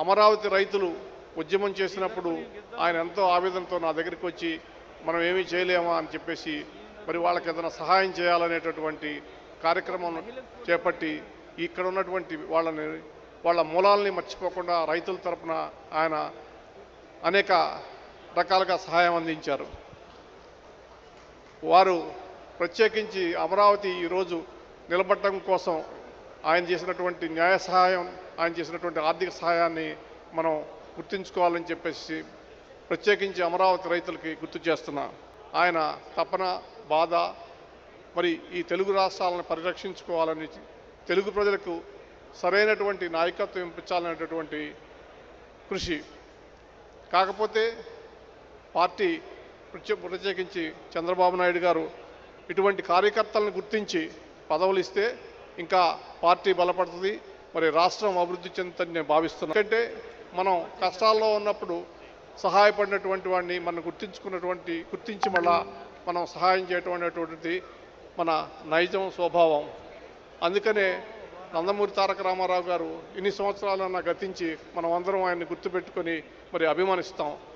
అమరావతి రైతులు ఉద్యమం చేసినప్పుడు ఆయన ఎంతో ఆవేదనతో నా దగ్గరికి వచ్చి మనం ఏమీ చేయలేమా అని చెప్పేసి మరి వాళ్ళకి ఏదైనా సహాయం చేయాలనేటటువంటి కార్యక్రమం చేపట్టి ఇక్కడ ఉన్నటువంటి వాళ్ళ మూలాల్ని మర్చిపోకుండా రైతుల తరపున ఆయన అనేక రకాలుగా సహాయం అందించారు. వారు ప్రత్యేకించి అమరావతి ఈరోజు నిలబడటం కోసం ఆయన చేసినటువంటి న్యాయ సహాయం, ఆయన చేసినటువంటి ఆర్థిక సహాయాన్ని మనం గుర్తుంచుకోవాలని చెప్పేసి ప్రత్యేకించి అమరావతి రైతులకి గుర్తు చేస్తున్నా. ఆయన తపన, బాధ, మరి ఈ తెలుగు రాష్ట్రాలను పరిరక్షించుకోవాలని, తెలుగు ప్రజలకు సరైనటువంటి నాయకత్వం ఇప్పించాలనేటటువంటి కృషి. కాకపోతే పార్టీ ప్రత్యేకించి చంద్రబాబు నాయుడు గారు ఇటువంటి కార్యకర్తలను గుర్తించి పదవులు ఇస్తే ఇంకా పార్టీ బలపడుతుంది, మరి రాష్ట్రం అభివృద్ధి చెందుతుందని నేను భావిస్తున్నాను. ఎందుకంటే మనం కష్టాల్లో ఉన్నప్పుడు సహాయపడినటువంటి వాడిని మనం గుర్తించి మళ్ళా మనం సహాయం చేయటం అనేటువంటిది మన నైజం స్వభావం. అందుకనే నందమూరి తారక రామారావు గారు ఇన్ని సంవత్సరాలన్నా గతించి మనం అందరం ఆయన్ని గుర్తుపెట్టుకొని మరి అభిమానిస్తాం.